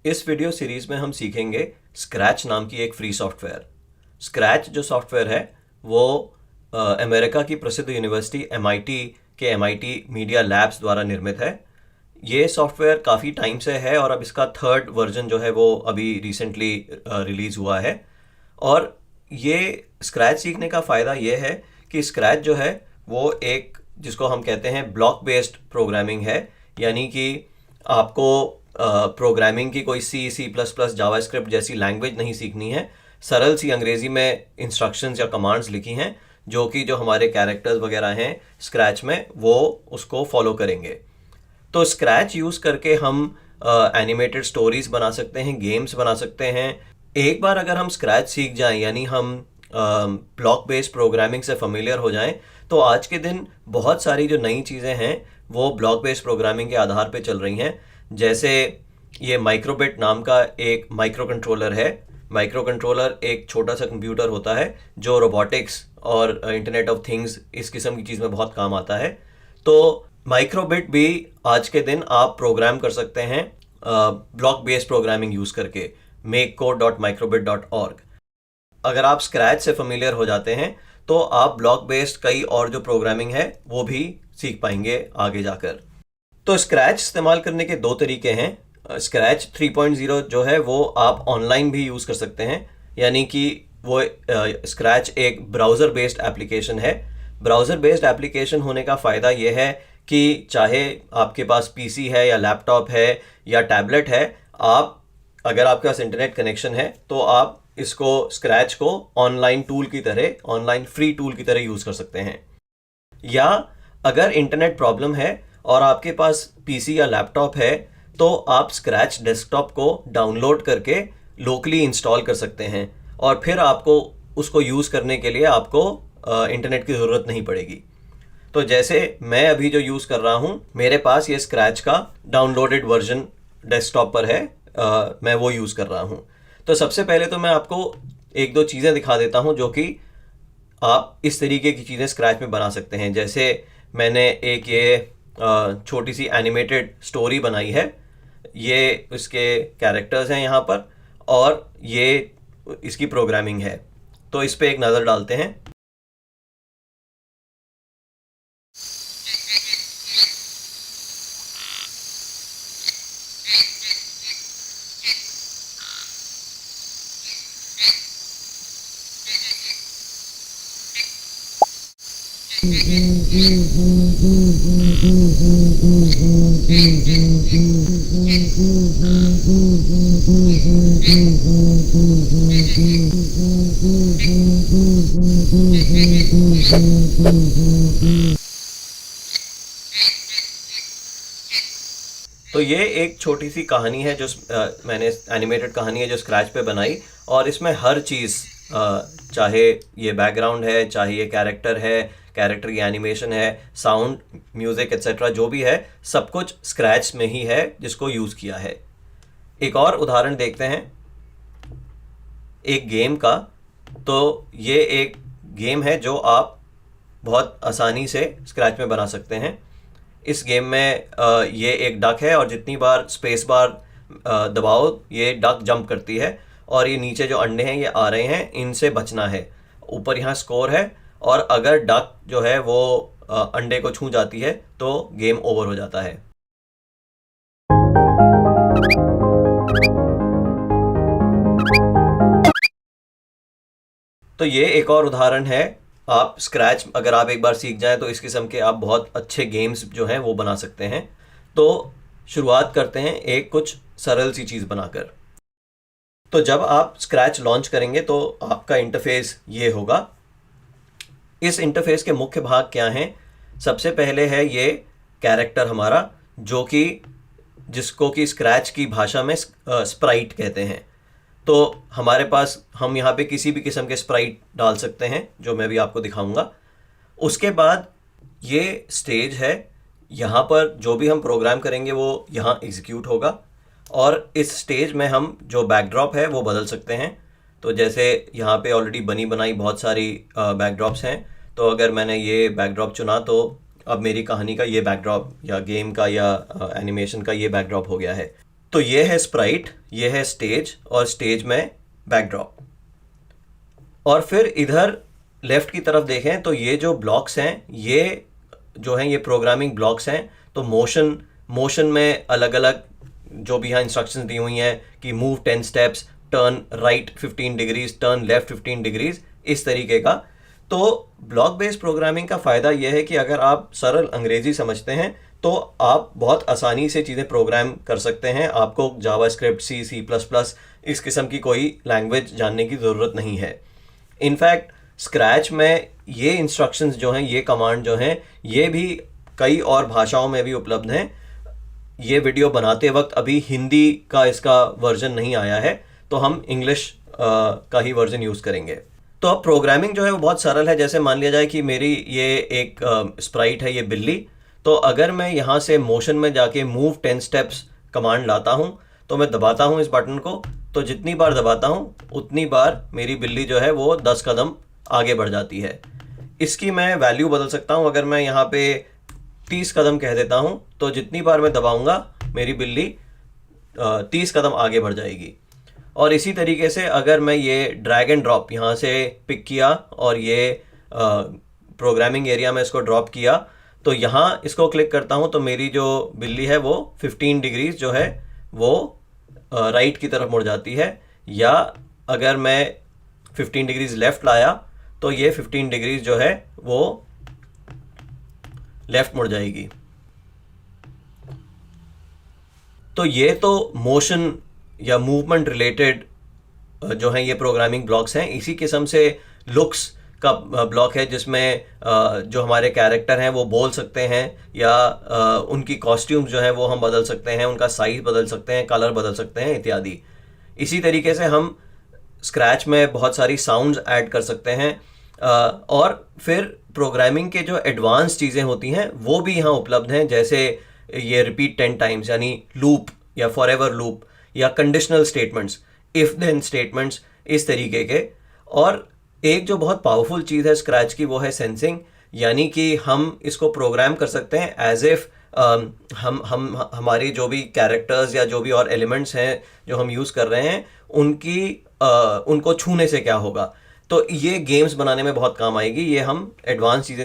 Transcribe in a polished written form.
इस video series में हम सीखेंगे स्क्रैच नाम की एक फ्री सॉफ्टवेयर। स्क्रैच जो सॉफ्टवेयर है वो अमेरिका की प्रसिद्ध यूनिवर्सिटी एमआईटी के एमआईटी मीडिया लैब्स द्वारा निर्मित है। ये सॉफ्टवेयर काफ़ी टाइम से है और अब इसका थर्ड वर्जन जो है वो अभी रिसेंटली रिलीज़ हुआ है। और ये स्क्रैच सीखने का फ़ायदा ये है कि स्क्रैच जो है वो एक जिसको हम कहते हैं ब्लॉक बेस्ड प्रोग्रामिंग है, यानी कि आपको प्रोग्रामिंग की कोई सी प्लस प्लस जावास्क्रिप्ट जैसी लैंग्वेज नहीं सीखनी है। सरल सी अंग्रेज़ी में इंस्ट्रक्शंस या कमांड्स लिखी हैं जो हमारे कैरेक्टर्स वगैरह हैं स्क्रैच में वो उसको फॉलो करेंगे। तो स्क्रैच यूज़ करके हम एनिमेटेड स्टोरीज बना सकते हैं, गेम्स बना सकते हैं। एक बार अगर हम स्क्रैच सीख जाएं, यानी हम ब्लॉक बेस्ड प्रोग्रामिंग से फेमिलियर हो जाएं, तो आज के दिन बहुत सारी जो नई चीज़ें हैं वो ब्लॉक बेस्ड प्रोग्रामिंग के आधार पे चल रही हैं। जैसे ये माइक्रोबिट नाम का एक माइक्रो कंट्रोलर है। माइक्रो कंट्रोलर एक छोटा सा कंप्यूटर होता है जो रोबोटिक्स और इंटरनेट ऑफ थिंग्स इस किस्म की चीज़ में बहुत काम आता है। तो माइक्रोबिट भी आज के दिन आप प्रोग्राम कर सकते हैं ब्लॉक बेस्ड प्रोग्रामिंग यूज़ करके makecode.microbit.org। अगर आप स्क्रैच से फेमिलियर हो जाते हैं तो आप ब्लॉक बेस्ड कई और जो प्रोग्रामिंग है वो भी सीख पाएंगे आगे जाकर। तो स्क्रैच इस्तेमाल करने के दो तरीके हैं। स्क्रैच 3.0 जो है वो आप ऑनलाइन भी यूज़ कर सकते हैं, यानी कि वो स्क्रैच एक ब्राउज़र बेस्ड एप्लीकेशन है। ब्राउज़र बेस्ड एप्लीकेशन होने का फ़ायदा ये है कि चाहे आपके पास पीसी है या लैपटॉप है या टैबलेट है, आप अगर आपके पास इंटरनेट कनेक्शन है तो आप इसको स्क्रैच को ऑनलाइन टूल की तरह, ऑनलाइन फ्री टूल की तरह यूज़ कर सकते हैं। या अगर इंटरनेट प्रॉब्लम है और आपके पास पीसी या लैपटॉप है तो आप स्क्रैच डेस्कटॉप को डाउनलोड करके लोकली इंस्टॉल कर सकते हैं और फिर आपको उसको यूज़ करने के लिए आपको इंटरनेट की ज़रूरत नहीं पड़ेगी। तो जैसे मैं अभी जो यूज़ कर रहा हूँ, मेरे पास ये स्क्रैच का डाउनलोडेड वर्जन डेस्कटॉप पर है, मैं वो यूज़ कर रहा हूँ। तो सबसे पहले तो मैं आपको एक दो चीज़ें दिखा देता हूँ जो कि आप इस तरीके की चीज़ें स्क्रैच में बना सकते हैं। जैसे मैंने एक ये छोटी सी एनिमेटेड स्टोरी बनाई है, ये इसके कैरेक्टर्स हैं यहाँ पर और ये इसकी प्रोग्रामिंग है। तो इस पे एक नज़र डालते हैं। तो ये एक छोटी सी कहानी है जो मैंने एनिमेटेड कहानी है जो स्क्रैच पे बनाई, और इसमें हर चीज़ चाहे ये बैकग्राउंड है, चाहे ये कैरेक्टर है, कैरेक्टर की एनिमेशन है, साउंड, म्यूज़िक एक्सेट्रा जो भी है, सब कुछ स्क्रैच में ही है जिसको यूज़ किया है। एक और उदाहरण देखते हैं एक गेम का। तो ये एक गेम है जो आप बहुत आसानी से स्क्रैच में बना सकते हैं। इस गेम में ये एक डक है और जितनी बार स्पेस बार दबाओ ये डक जंप करती है और ये नीचे जो अंडे हैं ये आ रहे हैं, इनसे बचना है। ऊपर यहाँ स्कोर है और अगर डक जो है वो अंडे को छू जाती है तो गेम ओवर हो जाता है। तो ये एक और उदाहरण है। आप स्क्रैच अगर आप एक बार सीख जाएं तो इस किस्म के आप बहुत अच्छे गेम्स जो हैं वो बना सकते हैं। तो शुरुआत करते हैं एक कुछ सरल सी चीज़ बनाकर। तो जब आप स्क्रैच लॉन्च करेंगे तो आपका इंटरफेस ये होगा। इस इंटरफेस के मुख्य भाग क्या हैं? सबसे पहले है ये कैरेक्टर हमारा, जो कि जिसको कि स्क्रैच की भाषा में स्प्राइट कहते हैं। तो हमारे पास हम यहाँ पे किसी भी किस्म के स्प्राइट डाल सकते हैं जो मैं भी आपको दिखाऊंगा। उसके बाद ये स्टेज है, यहाँ पर जो भी हम प्रोग्राम करेंगे वो यहाँ एग्जीक्यूट होगा और इस स्टेज में हम जो बैकड्रॉप है वो बदल सकते हैं। तो जैसे यहाँ पे ऑलरेडी बनी बनाई बहुत सारी बैकड्रॉप्स हैं, तो अगर मैंने ये बैकड्रॉप चुना तो अब मेरी कहानी का ये बैकड्रॉप या गेम का या एनिमेशन का ये बैकड्रॉप हो गया है। तो ये है स्प्राइट, ये है स्टेज और स्टेज में बैकड्रॉप। और फिर इधर लेफ्ट की तरफ देखें तो ये जो ब्लॉक्स हैं ये जो हैं ये प्रोग्रामिंग ब्लॉक्स हैं। तो मोशन में अलग अलग जो भी यहाँ इंस्ट्रक्शंस दी हुई हैं कि move 10 steps, turn right 15 degrees, turn left 15 degrees, इस तरीके का। तो ब्लॉक बेस्ड प्रोग्रामिंग का फ़ायदा यह है कि अगर आप सरल अंग्रेजी समझते हैं तो आप बहुत आसानी से चीज़ें प्रोग्राम कर सकते हैं। आपको जावास्क्रिप्ट, C++ इस किस्म की कोई लैंग्वेज जानने की ज़रूरत नहीं है। इनफैक्ट स्क्रैच में ये इंस्ट्रक्शंस जो हैं, ये कमांड जो हैं, ये भी कई और भाषाओं में भी उपलब्ध हैं। ये वीडियो बनाते वक्त अभी हिंदी का इसका वर्जन नहीं आया है, तो हम इंग्लिश का ही वर्जन यूज़ करेंगे। तो अब प्रोग्रामिंग जो है वो बहुत सरल है। जैसे मान लिया जाए कि मेरी ये एक स्प्राइट है, ये बिल्ली। तो अगर मैं यहाँ से मोशन में जाके मूव 10 स्टेप्स कमांड लाता हूँ तो मैं दबाता हूँ इस बटन को, तो जितनी बार दबाता हूँ उतनी बार मेरी बिल्ली जो है वो 10 कदम आगे बढ़ जाती है। इसकी मैं वैल्यू बदल सकता हूँ। अगर मैं यहाँ पे 30 कदम कह देता हूँ तो जितनी बार मैं दबाऊँगा मेरी बिल्ली 30 कदम आगे बढ़ जाएगी। और इसी तरीके से अगर मैं ये ड्रैग एंड ड्रॉप यहाँ से पिक किया और ये प्रोग्रामिंग एरिया में इसको ड्रॉप किया, तो यहाँ इसको क्लिक करता हूँ तो मेरी जो बिल्ली है वो 15 डिग्रीज जो है वो राइट की तरफ मुड़ जाती है। या अगर मैं 15 डिग्रीज लेफ़्ट लाया तो ये 15 डिग्रीज जो है वो लेफ़्ट मुड़ जाएगी। तो ये तो मोशन या मूवमेंट रिलेटेड जो है ये प्रोग्रामिंग ब्लॉक्स हैं। इसी किस्म से लुक्स का ब्लॉक है जिसमें जो हमारे कैरेक्टर हैं वो बोल सकते हैं या उनकी कॉस्ट्यूम्स जो हैं वो हम बदल सकते हैं, उनका साइज बदल सकते हैं, कलर बदल सकते हैं इत्यादि। इसी तरीके से हम स्क्रैच में बहुत सारी साउंड्स ऐड कर सकते हैं। और फिर प्रोग्रामिंग के जो एडवांस चीज़ें होती हैं वो भी यहाँ उपलब्ध हैं, जैसे ये रिपीट 10 टाइम्स यानी लूप या फॉरएवर लूप या conditional statements, if then statements, इस तरीके के। और एक जो बहुत पावरफुल चीज़ है स्क्रैच की वो है सेंसिंग, यानी कि हम इसको प्रोग्राम कर सकते हैं एज इफ हम हमारी जो भी कैरेक्टर्स या जो भी और एलिमेंट्स हैं जो हम यूज़ कर रहे हैं उनको छूने से क्या होगा। तो ये गेम्स बनाने में बहुत काम आएगी। ये हम एडवांस चीज़ें